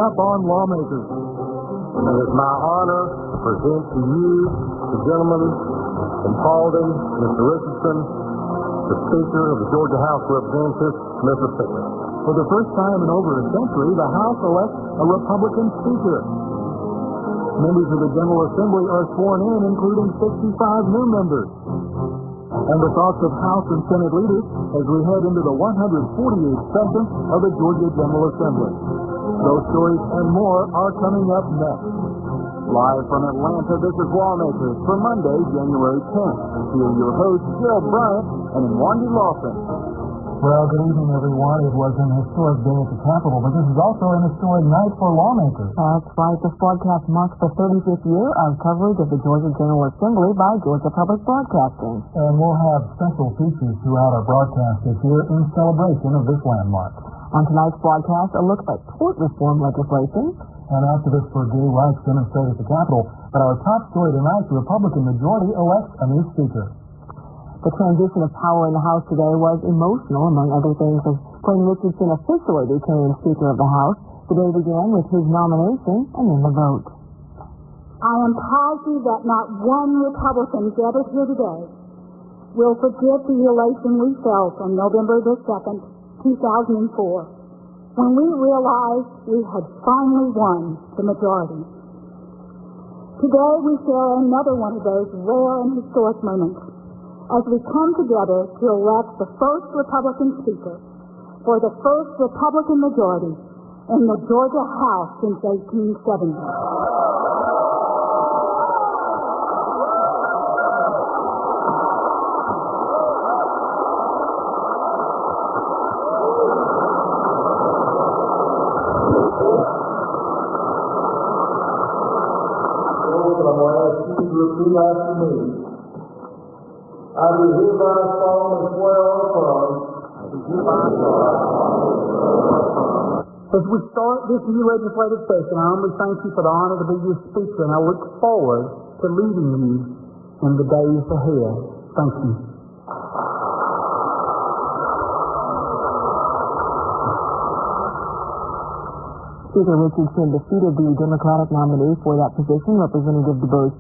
up on Lawmakers. It is my honor to present to you the gentleman from Paulding, Mr. Richardson, the Speaker of the Georgia House of Representatives, Mississippi. For the first time in over a century, the House elects a Republican Speaker. Members of the General Assembly are sworn in, including 65 new members. And the thoughts of House and Senate leaders as we head into the 148th session of the Georgia General Assembly. Those stories and more are coming up next. Live from Atlanta, this is Lawmakers for Monday, January 10th. Here are your hosts, Gerald Bryant and Nwandi Lawson. Well, good evening, everyone. It was an historic day at the Capitol, but this is also an historic night for lawmakers. That's right. This broadcast marks the 35th year of coverage of the Georgia General Assembly by Georgia Public Broadcasting. And we'll have special features throughout our broadcast this year in celebration of this landmark. On tonight's broadcast, a look at tort reform legislation. And activists for gay rights demonstrate at the Capitol. But our top story tonight, the Republican majority elects a new speaker. The transition of power in the House today was emotional, among other things, as President Richardson officially became Speaker of the House. The day began with his nomination and then the vote. I am positive that not one Republican gathered here today will forget the elation we felt on November the 2nd, 2004, when we realized we had finally won the majority. Today we share another one of those rare and historic moments as we come together to elect the first Republican Speaker for the first Republican majority in the Georgia House since 1870. I'm going to ask you to repeat after me. I do hereby solemnly swear or affirm. As we start this new legislative session, I only thank you for the honor to be your speaker, and I look forward to leading you in the days ahead. Thank you. Speaker Richardson defeated the Democratic nominee for that position, Representative DuBose.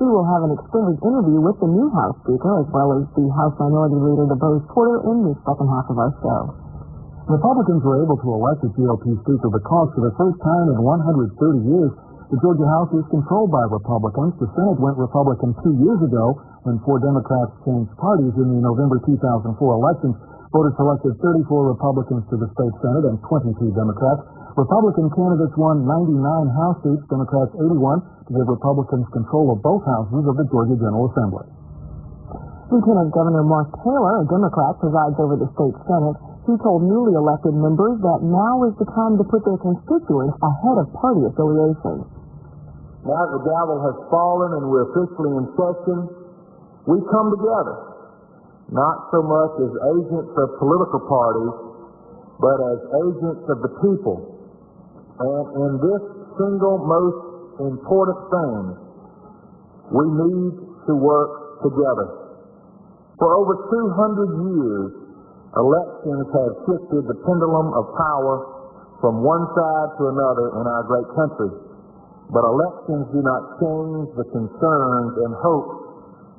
We will have an extended interview with the new House Speaker, as well as the House Minority Leader DuBose in the second half of our show. Republicans were able to elect a GOP Speaker because for the first time in 130 years, the Georgia House is controlled by Republicans. The Senate went Republican 2 years ago when 4 Democrats changed parties in the November 2004 elections. Voters selected 34 Republicans to the state Senate and 22 Democrats. Republican candidates won 99 House seats, Democrats 81, to give Republicans control of both houses of the Georgia General Assembly. Lieutenant Governor Mark Taylor, a Democrat, presides over the state Senate. He told newly elected members that now is the time to put their constituents ahead of party affiliation. Now the gavel has fallen and we're officially in session. We come together, not so much as agents of political parties, but as agents of the people. And in this single most important thing, we need to work together. For over 200 years, elections have shifted the pendulum of power from one side to another in our great country. But elections do not change the concerns and hopes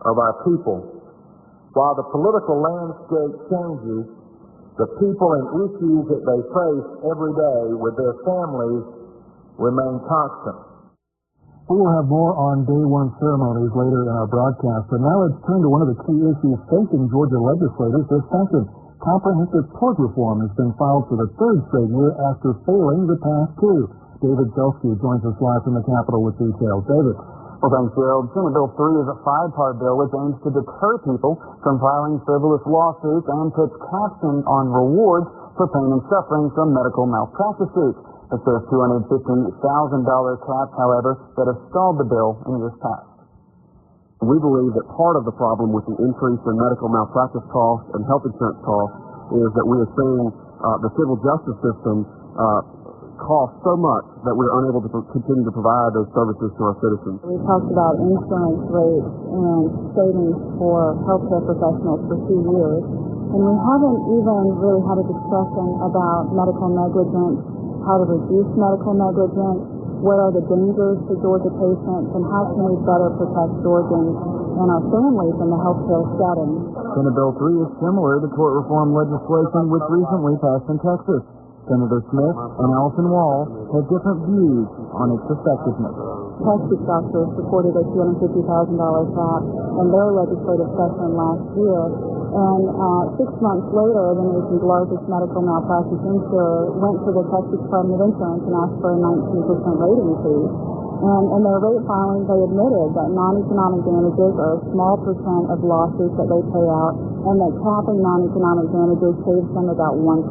of our people. While the political landscape changes, the people and issues that they face every day with their families remain constant. We will have more on day one ceremonies later in our broadcast, but now let's turn to one of the key issues facing Georgia legislators this session. Comprehensive tort reform has been filed for the third straight year after failing the past two. David Selsky joins us live from the Capitol with details. David. Well, thanks, Gerald. Senate Bill 3 is a 5-part bill which aims to deter people from filing frivolous lawsuits and puts caps on rewards for pain and suffering from medical malpractice suits. It's those $250,000 caps, however, that have stalled the bill in years past. We believe that part of the problem with the increase in medical malpractice costs and health insurance costs is that we are seeing the civil justice system cost so much that we're unable to continue to provide those services to our citizens. We talked about insurance rates and savings for healthcare professionals for 2 years, and we haven't even really had a discussion about medical negligence how to reduce medical negligence, what are the dangers to Georgia patients, and how can we better protect Georgians and our families in the healthcare setting. Senate Bill 3 is similar to tort reform legislation which recently passed in Texas. Senator Smith and Allison Wall have different views on its effectiveness. Texas doctors supported a $250,000 cap in their legislative session last year, and 6 months later, the nation's largest medical malpractice insurer went to the Texas Department of Insurance and asked for a 19% rate increase. And in their rate filing, they admitted that non-economic damages are a small percent of losses that they pay out, and that capping non-economic damages saves them about 1%.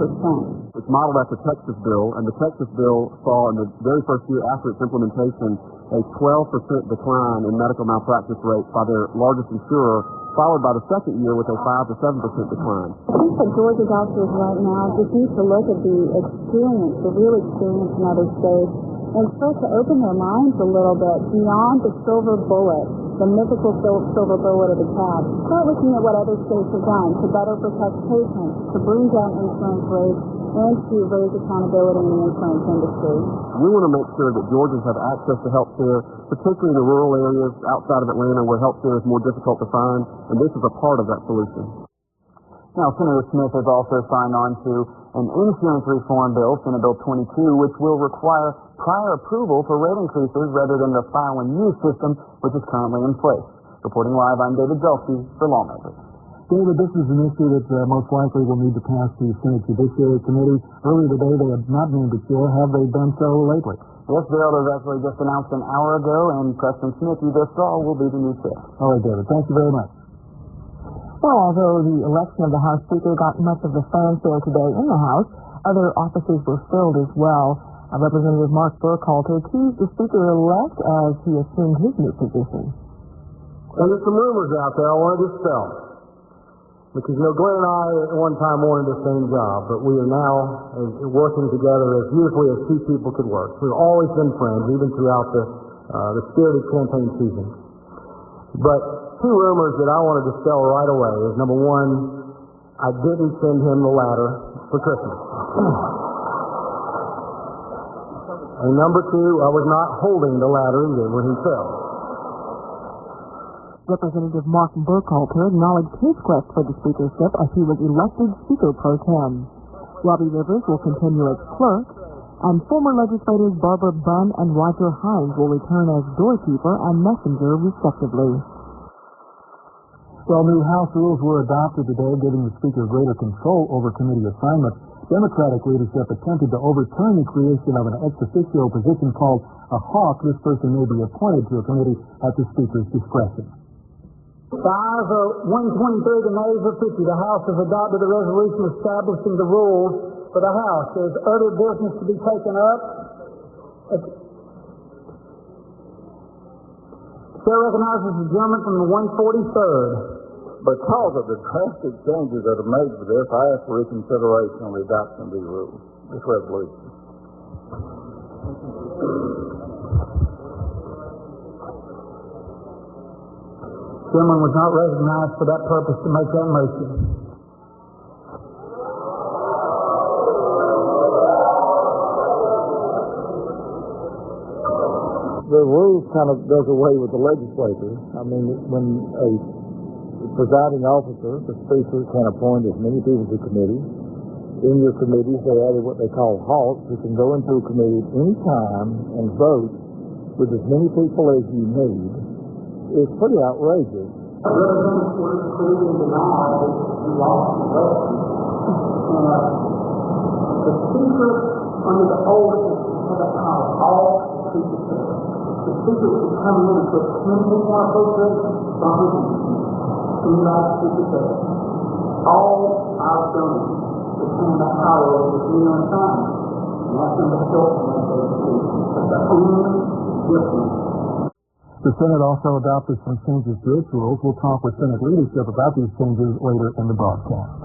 It's modeled after Texas bill, and the Texas bill saw in the very first year after its implementation a 12% decline in medical malpractice rates by their largest insurer, followed by the second year with a 5 to 7% decline. I think that Georgia doctors right now just need to look at the experience, the real experience in other states, and start to open their minds a little bit beyond the silver bullet, the mythical silver bullet of the cap. Start looking at what other states have done to better protect patients, to bring down insurance rates, and to raise accountability in the insurance industry. We want to make sure that Georgians have access to health care, particularly in the rural areas outside of Atlanta where health care is more difficult to find, and this is a part of that solution. Now, Senator Smith has also signed on to an insurance reform bill, Senate Bill 22, which will require prior approval for rate increases rather than the file and use system, which is currently in place. Reporting live, I'm David Gelsey for Lawmakers. David, this is an issue that most likely will need to pass the Senate Judiciary Committee. Earlier today, they had not named a chair. Have they done so lately? Yes, Gerald was actually just announced an hour ago, and Preston Smith, you just saw, will be the new chair. All right, David. Thank you very much. Well, although the election of the House Speaker got much of the fanfare today in the House, other offices were filled as well. Representative Mark Burkhalter teased the Speaker-elect as he assumed his new position. And there's some rumors out there I want to dispel. Because, Glenn and I at one time wanted the same job, but we are now working together as beautifully as two people could work. We've always been friends, even throughout the spirited campaign season. But two rumors that I want to dispel right away is, number one, I didn't send him the ladder for Christmas. And number two, I was not holding the ladder either when he fell. Representative Mark Burkhalter acknowledged his quest for the speakership as he was elected Speaker Pro Tem. Robbie Rivers will continue as clerk, and former legislators Barbara Bunn and Roger Hines will return as doorkeeper and messenger, respectively. Well, new House rules were adopted today, giving the Speaker greater control over committee assignments. Democratic leadership attempted to overturn the creation of an ex officio position called a hawk. This person may be appointed to a committee at the Speaker's discretion. The ayes are 123, the nays are 50. The House has adopted a resolution establishing the rules for the House. There's other business to be taken up. Chair recognizes adjournment from the 143rd. Because of the drastic changes that are made to this, I ask for reconsideration on the adoption of these rules, this resolution. Chairman was not recognized for that purpose to make that motion. The rules kind of does away with the legislature. I mean, when a presiding officer, the Speaker, can appoint as many people to committees. In your committees, they added what they call hawks, who can go into a committee at any time and vote with as many people as you need. It's pretty outrageous. The Speaker, under the old system, had a power all speakers. The Speaker would come in and put 10 people on appropriation from his Speaker. All I've done is turn that power over to me on time. And that's in the short That's the only difference. The Senate also adopted some changes to its rules. We'll talk with Senate leadership about these changes later in the broadcast.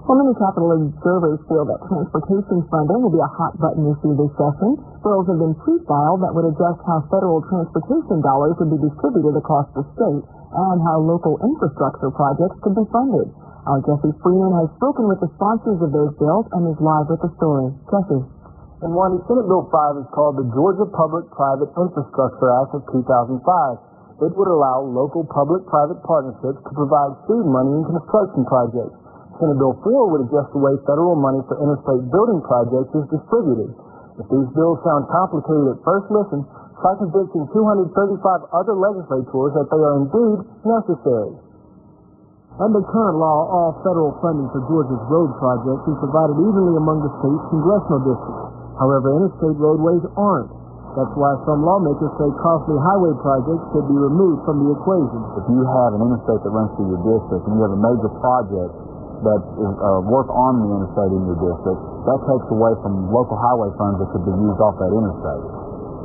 Well, many Capitol observers feel that transportation funding will be a hot button issue this session. Bills have been pre-filed that would adjust how federal transportation dollars would be distributed across the state and how local infrastructure projects could be funded. Our Jesse Freeman has spoken with the sponsors of those bills and is live with the story. Jesse. And one, Senate Bill 5 is called the Georgia Public-Private Infrastructure Act of 2005. It would allow local public-private partnerships to provide seed money in construction projects. Senate Bill 4 would adjust the way federal money for interstate building projects is distributed. If these bills sound complicated at first listen, try convincing 235 other legislators that they are indeed necessary. Under current law, all federal funding for Georgia's road projects is divided evenly among the state's congressional districts. However, interstate roadways aren't. That's why some lawmakers say costly highway projects should be removed from the equation. If you have an interstate that runs through your district and you have a major project that is work on the interstate in your district, that takes away from local highway funds that could be used off that interstate.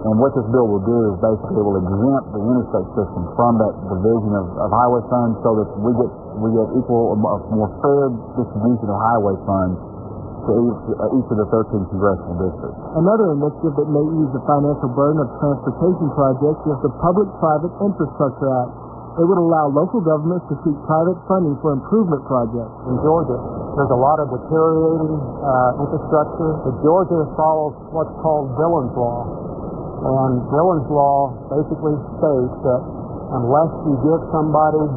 And what this bill will do is basically it will exempt the interstate system from that division of highway funds so that we get equal, more fair distribution of highway funds to each of the 13 congressional districts. Another initiative that may ease the financial burden of transportation projects is the Public-Private Infrastructure Act. It would allow local governments to seek private funding for improvement projects. In Georgia, there's a lot of deteriorating infrastructure, but Georgia follows what's called Dillon's Law. And Dillon's Law basically states that unless you give somebody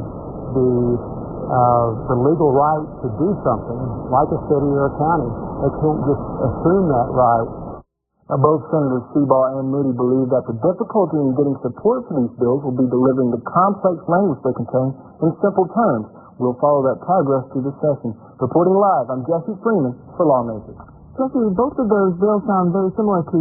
the legal right to do something, like a city or a county, they can't just assume that right. Both Senators Seabaugh and Moody believe that the difficulty in getting support for these bills will be delivering the complex language they contain in simple terms. We'll follow that progress through the session. Reporting live, I'm Jesse Freeman for Lawmakers. Jesse, both of those bills sound very similar to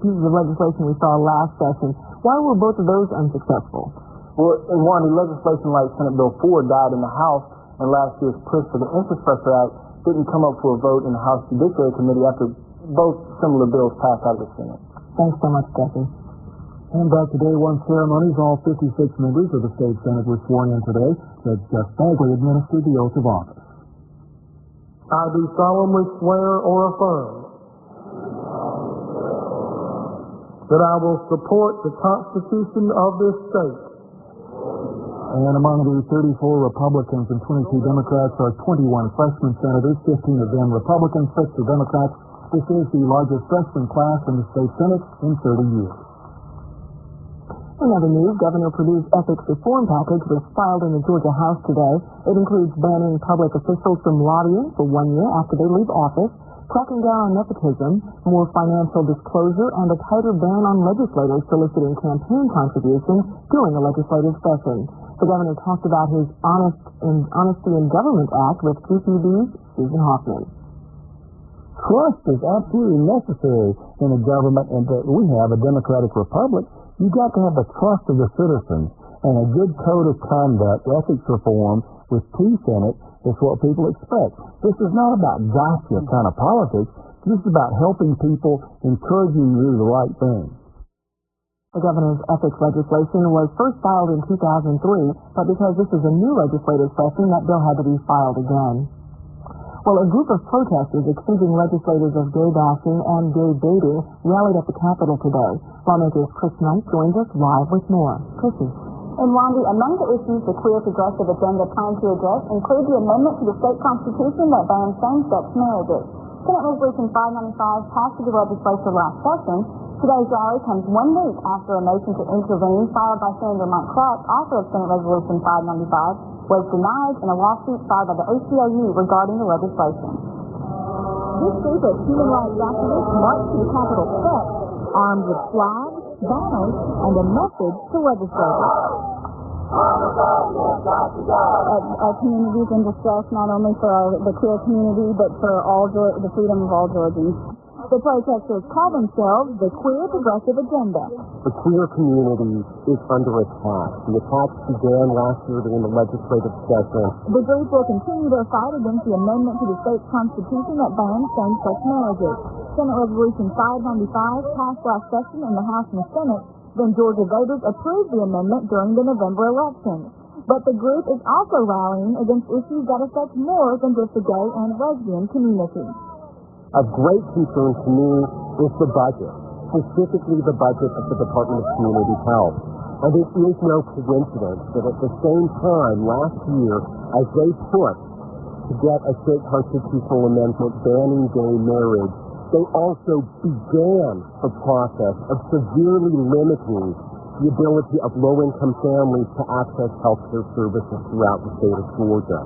pieces of legislation we saw last session. Why were both of those unsuccessful? Well, in one, the legislation like Senate Bill 4 died in the House, and last year's push for the Infrastructure Act didn't come up for a vote in the House Judiciary Committee after both similar bills passed out of the Senate. Thanks so much, Jesse. And back to day one ceremonies, all 56 members of the state Senate were sworn in today. Judge Jeff Bagley administered the oath of office. I do solemnly swear or affirm that I will support the Constitution of this state. And among the 34 Republicans and 22 Democrats are 21 freshman senators, 15 of them Republicans, 6 are Democrats. This is the largest freshman class in the state Senate in 30 years. In other news, Governor Perdue's ethics reform package was filed in the Georgia House today. It includes banning public officials from lobbying for 1 year after they leave office, cracking down on nepotism, more financial disclosure, and a tighter ban on legislators soliciting campaign contributions during a legislative session. The governor talked about his Honesty in Government Act with QPB's Susan Hoffman. Trust is absolutely necessary in a government, and that we have a democratic republic. You've got to have the trust of the citizens, and a good code of conduct, ethics reform with peace in it is what people expect. This is not about gotcha kind of politics. This is about helping people, encouraging you to do the right thing. The governor's ethics legislation was first filed in 2003, but because this is a new legislative session, that bill had to be filed again. Well, a group of protesters accusing legislators of gay bashing and gay baiting rallied at the Capitol today. Lawmakers Chris Knight joins us live with more. Chrissy. And Nwandi, among the issues the queer progressive agenda plans to address include the amendment to the state constitution that bans same-sex marriages. Senate Resolution 595 passed through the legislature last session. Today's rally comes 1 week after a motion to intervene filed by Senator Mike Clark, author of Senate Resolution 595, was denied in a lawsuit filed by the ACLU regarding the legislation. This group of human rights activists marched to the Capitol steps, armed with flags, banners, and a message to legislators. Communities in distress, not only for the queer community, but for all the freedom of all Georgians. The protesters call themselves the Queer Progressive Agenda. The queer community is under attack. The attacks began last year during the legislative session. The group will continue their fight against the amendment to the state constitution that bans same-sex marriages. Senate Resolution 595 passed last session in the House and the Senate. Then Georgia voters approved the amendment during the November election. But the group is also rallying against issues that affect more than just the gay and lesbian community. Of great concern to me is the budget, specifically the budget of the Department of Community Health. And it is no coincidence that at the same time last year, as they pushed to get a state constitutional amendment banning gay marriage, they also began a process of severely limiting the ability of low-income families to access health care services throughout the state of Georgia.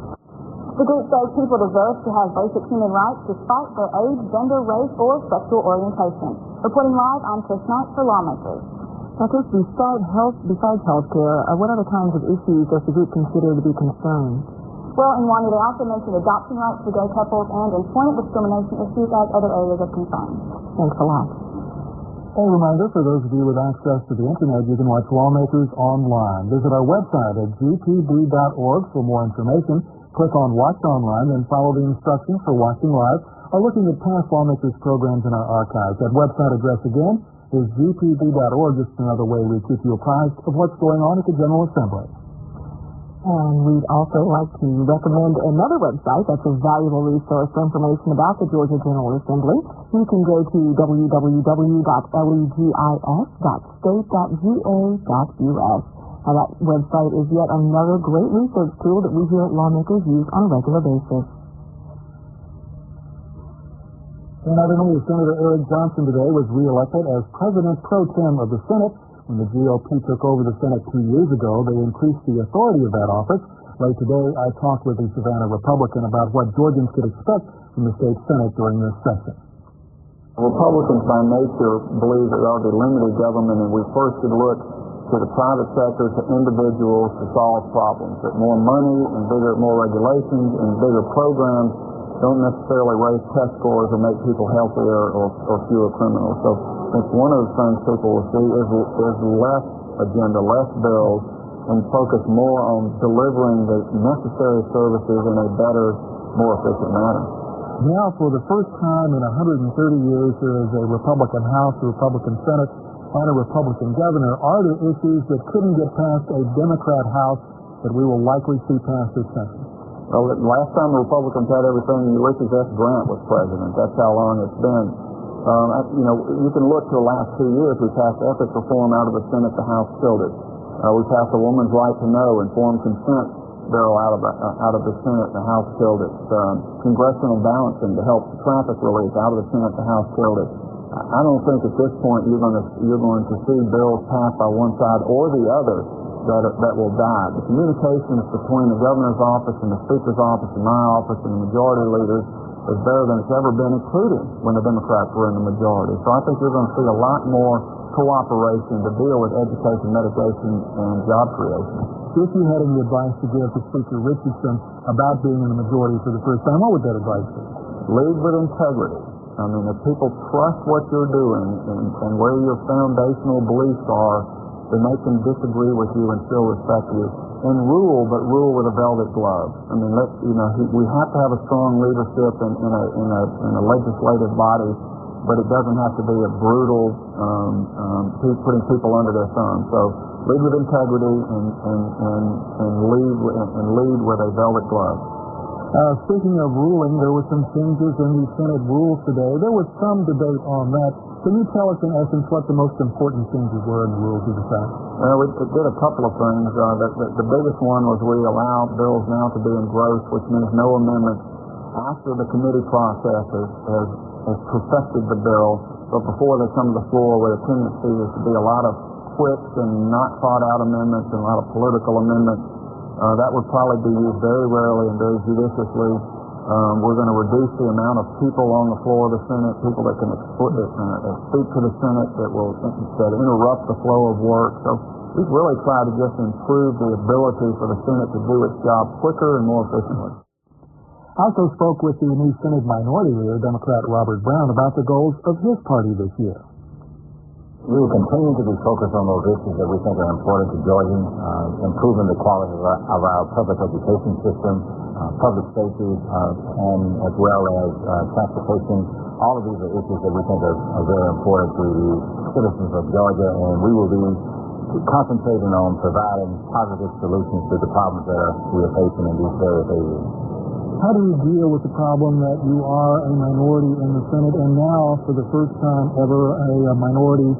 The group says people deserve to have basic human rights despite their age, gender, race, or sexual orientation. Reporting live, I'm Chris Knight for Lawmakers. Now, Chris, besides health care, what other kinds of issues does the group consider to be concerns? Well, in Nwandi, they also mentioned adoption rights for gay couples and employment discrimination issues as other areas of concern. Thanks a lot. A reminder for those of you with access to the Internet, you can watch Lawmakers online. Visit our website at gtb.org for more information. Click on Watch Online, then follow the instructions for watching live or looking at past Lawmakers programs in our archives. That website address again is gtb.org. Just another way we keep you apprised of what's going on at the General Assembly. And we'd also like to recommend another website that's a valuable resource for information about the Georgia General Assembly. You can go to www.legis.state.ga.us. Now, that website is yet another great research tool that we here at Lawmakers use on a regular basis. In other news, Senator Eric Johnson today was reelected as President Pro Tem of the Senate. When the GOP took over the Senate 2 years ago, they increased the authority of that office. Late today, I talked with the Savannah Republican about what Georgians could expect from the state Senate during this session. Republicans by nature believe that there ought to be limited government, and we first should look to the private sector, to individuals to solve problems. That more money and more regulations and bigger programs don't necessarily raise test scores or make people healthier or fewer criminals. So I think one of the things people will see is less agenda, less bills, and focus more on delivering the necessary services in a better, more efficient manner. Now, for the first time in 130 years, there is a Republican House, a Republican Senate, and a Republican governor. Are there issues that couldn't get past a Democrat House that we will likely see pass this session? Well, last time the Republicans had everything, Ulysses S. Grant was president. That's how long it's been. You can look to the last 2 years. We passed ethics reform out of the Senate. The House killed it. We passed a woman's right to know, informed consent bill out of the Senate. The House killed it. Congressional balancing to help traffic relief out of the Senate. The House killed it. I don't think at this point you're going to see bills passed by one side or the other that will die. The communications between the governor's office and the speaker's office and my office and the majority leaders is better than it's ever been, including when the Democrats were in the majority. So I think you're going to see a lot more cooperation to deal with education, medication, and job creation. If you had any advice to give to Speaker Richardson about being in the majority for the first time, what would that advice be? Lead with integrity. I mean, if people trust what you're doing and where your foundational beliefs are, then they can disagree with you and still respect you. And rule, but rule with a velvet glove. I mean, we have to have a strong leadership in a legislative body, but it doesn't have to be a brutal putting people under their thumb. So lead with integrity and lead with a velvet glove. Speaking of ruling, there were some changes in the Senate rules today. There was some debate on that. Can you tell us, in essence, what the most important changes were in the rules of the Senate? Well, we did a couple of things. The biggest one was we allow bills now to be engrossed, which means no amendments after the committee process has perfected the bill, but before they come to the floor, where the tendency is to be a lot of quick and not thought out amendments and a lot of political amendments. That would probably be used very rarely and very judiciously. We're going to reduce the amount of people on the floor of the Senate, people that can speak to the Senate that interrupt the flow of work. So we've really tried to just improve the ability for the Senate to do its job quicker and more efficiently. I also spoke with the new Senate Minority Leader, Democrat Robert Brown, about the goals of his party this year. We will continue to be focused on those issues that we think are important to Georgians, improving the quality of our public education system, public safety, and as well as transportation. All of these are issues that we think are very important to the citizens of Georgia, and we will be concentrating on providing positive solutions to the problems that we are facing in these various areas. How do you deal with the problem that you are a minority in the Senate and now, for the first time ever, a minority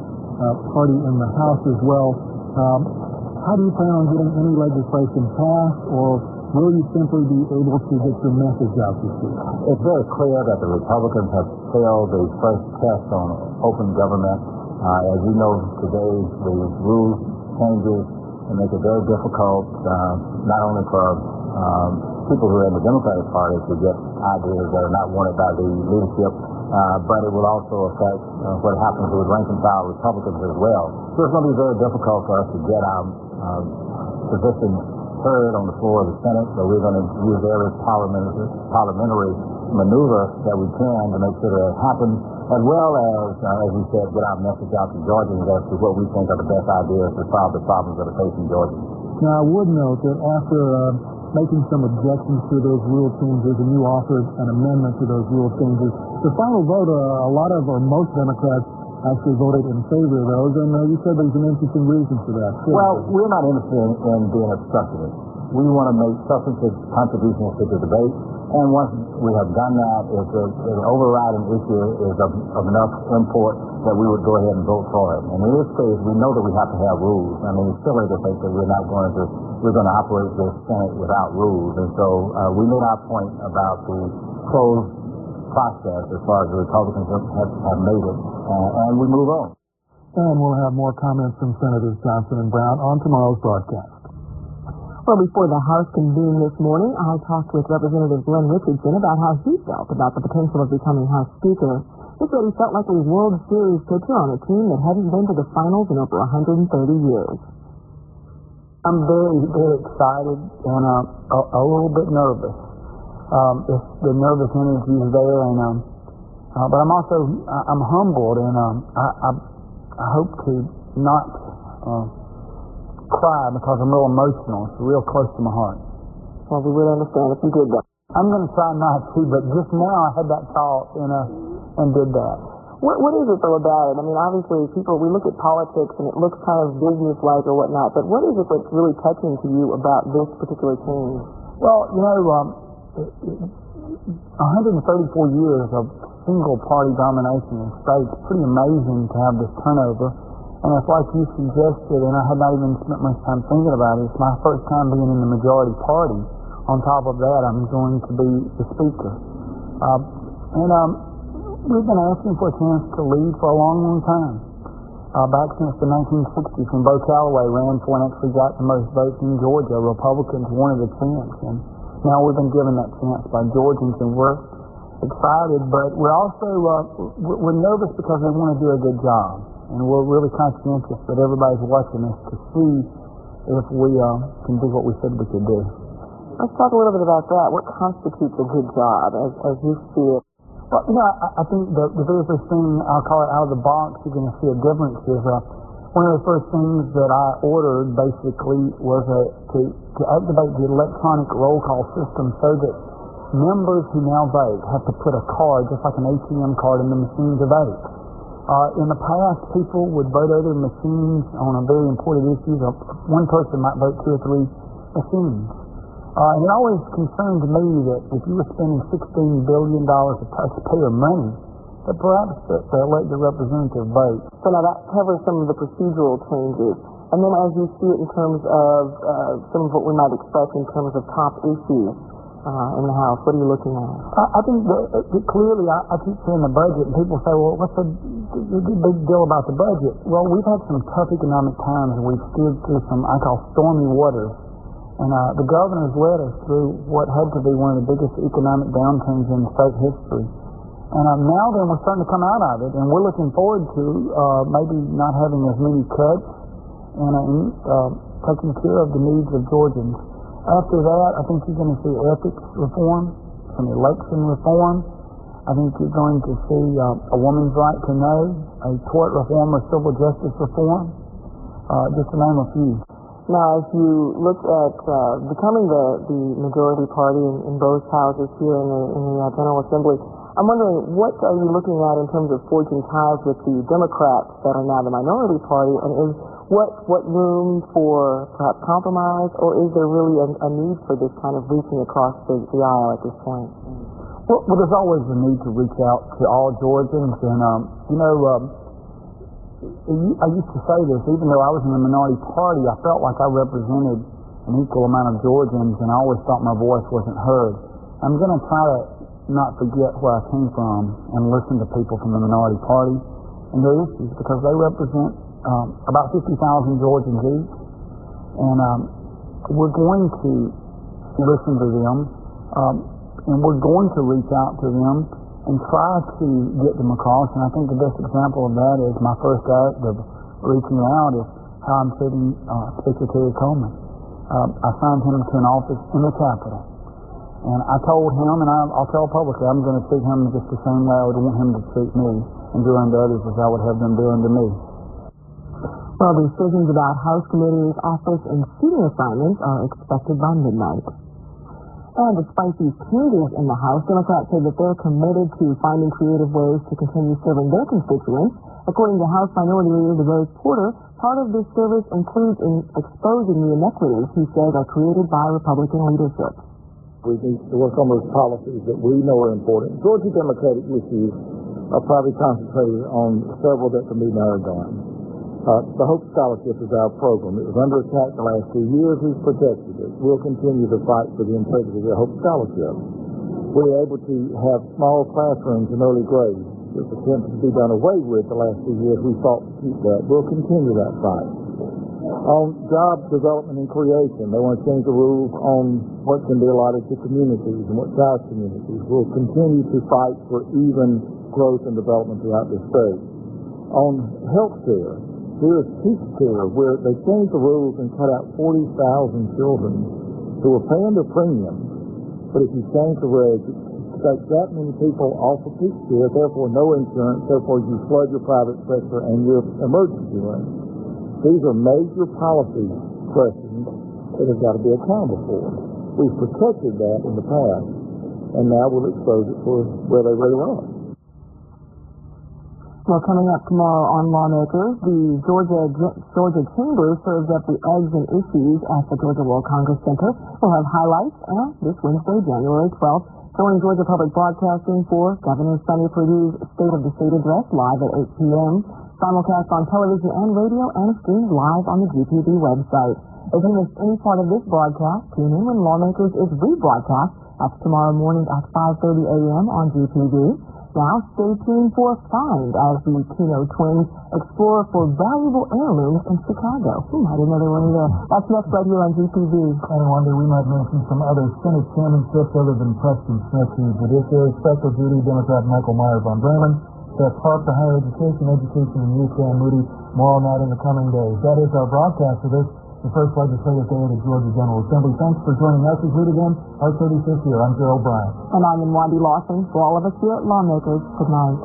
party in the House as well? How do you plan on getting any legislation passed, or Will you simply be able to get your message out this week? It's very clear that the Republicans have failed the first test on open government. As you know, today the rules changes and make it very difficult, not only for people who are in the Democratic Party to get ideas that are not wanted by the leadership, but it will also affect what happens with rank-and-file Republicans as well. So it's going to be very difficult for us to get our positions heard on the floor of the Senate, so we're going to use every parliamentary maneuver that we can to make sure that it happens, as well as we said, get our message out to Georgians as to what we think are the best ideas to solve the problems that are facing Georgians. Now, I would note that after making some objections to those rule changes, and you offered an amendment to those rule changes, the final vote, a lot of, or most Democrats actually voted in favor of those, and you said there's an interesting reason for that. Well, we're not interested in being obstructionists. We want to make substantive contributions to the debate, and once we have done that, if an overriding issue is of enough import that we would go ahead and vote for it. And in this case, we know that we have to have rules. I mean, it's silly to think that we're going to operate this Senate without rules. And so we made our point about the closed process as far as the Republicans have made it, and we move on. And we'll have more comments from Senators Johnson and Brown on tomorrow's broadcast. Well, before the House convened this morning, I talked with Representative Richardson about how he felt about the potential of becoming House Speaker. He said he felt like a World Series pitcher on a team that hadn't been to the finals in over 130 years. I'm very, very excited and a little bit nervous. The nervous energy is there, and but I'm humbled, and I hope to not cry because I'm real emotional. It's real close to my heart. Well, we would understand if you did that. I'm going to try not to, but just now I had that thought and did that. What is it, though, about it? I mean, obviously, we look at politics and it looks kind of business-like or whatnot, but what is it that's really touching to you about this particular change? Well, 134 years of single-party domination in states, pretty amazing to have this turnover. And it's like you suggested, and I had not even spent much time thinking about it, it's my first time being in the majority party. On top of that, I'm going to be the Speaker. We've been asking for a chance to lead for a long, long time. Back since the 1960s, when Bo Calloway ran for and actually got the most votes in Georgia, Republicans wanted a chance. And now we've been given that chance by Georgians, and we're excited, but we're also we're nervous because we want to do a good job. And we're really conscientious that everybody's watching us to see if we can do what we said we could do. Let's talk a little bit about that. What constitutes a good job as you see it? Well, I think the very first thing, I'll call it out of the box, you're going to see a difference is one of the first things that I ordered basically was to activate the electronic roll call system so that members who now vote have to put a card, just like an ATM card, in the machine to vote. In the past, people would vote other machines on a very important issue. One person might vote 2 or 3 machines. And it always concerned me that if you were spending $16 billion of taxpayer money, that perhaps the elected representative vote. So now that covers some of the procedural changes. And then as you see it in terms of some of what we might expect in terms of top issues in the House, what are you looking at? I think that clearly, I keep saying the budget, and people say, well, what's the big deal about the budget? Well, we've had some tough economic times, and we've steered through some, I call, stormy waters. And the governor's led us through what had to be one of the biggest economic downturns in state history. And now then we're starting to come out of it, and we're looking forward to maybe not having as many cuts and taking care of the needs of Georgians. After that, I think you're going to see ethics reform, some election reform. I think you're going to see a woman's right to know, a tort reform or civil justice reform, just to name a few. Now, as you look at becoming the majority party in both houses here in the General Assembly, I'm wondering, what are you looking at in terms of forging ties with the Democrats that are now the minority party, and is what room for perhaps compromise, or is there really a need for this kind of reaching across the aisle at this point? Well, there's always a need to reach out to all Georgians, and I used to say this, even though I was in the minority party, I felt like I represented a an equal amount of Georgians, and I always thought my voice wasn't heard. I'm going to try to not forget where I came from and listen to people from the minority party and their issues, because they represent about 50,000 Georgians each, and we're going to listen to them, and we're going to reach out to them and try to get them across. And I think the best example of that is my first act of reaching out is how I'm treating Speaker Terry Coleman. I signed him to an office in the Capitol, and I told him, and I'll tell publicly, I'm going to treat him just the same way I would want him to treat me and do unto others as I would have them do unto me. Well, decisions about House committees, office, and seating assignments are expected by midnight. And despite these changes in the House, Democrats say that they're committed to finding creative ways to continue serving their constituents. According to House Minority Leader DuBose Porter, part of this service includes in exposing the inequities he says are created by Republican leadership. We need to work on those policies that we know are important. Georgia Democratic issues are probably concentrated on several that can be narrowed down. The Hope Scholarship is our program. It was under attack the last 2 years. We've protected it. We'll continue to fight for the integrity of the Hope Scholarship. We're able to have small classrooms in early grades. It was attempted to be done away with the last 2 years. We fought to keep that. We'll continue that fight. On job development and creation, they want to change the rules on what can be allotted to communities and what size communities. We'll continue to fight for even growth and development throughout the state. On health care, here is teacher care, where they changed the rules and cut out 40,000 children who were paying their premiums. But if you change the regs, it takes that many people off of teacher care, therefore no insurance, therefore you flood your private sector and your emergency room. These are major policy questions that have got to be accountable for. We've protected that in the past, and now we'll expose it for where they really are. Well, coming up tomorrow on Lawmakers, the Georgia Chamber serves up the eggs and issues at the Georgia World Congress Center. We'll have highlights this Wednesday, January 12th, joining Georgia Public Broadcasting for Governor Sonny Perdue's State of the State Address live at 8 p.m., simulcast on television and radio, and streamed live on the GPB website. If you missed any part of this broadcast, tune in when Lawmakers is rebroadcast. That's tomorrow morning at 5:30 a.m. on GPB. Now, stay tuned for Find as the Keno twins explore for valuable heirlooms in Chicago. Might have another one there. That's next right here on GTV. And one day we might mention some other Senate chairmanships other than Preston Smith, who judiciary special duty Democrat Michael Myers von Bremen, Seth Park for higher education and youth Dan Moody. More on that in the coming days. That is our broadcast for this, the first legislative day of the Georgia General Assembly. Thanks for joining us as we again, our 35th year. I'm Gerald Bryant. And I'm Nwandi Lawson. For all of us here at Lawmakers, good night.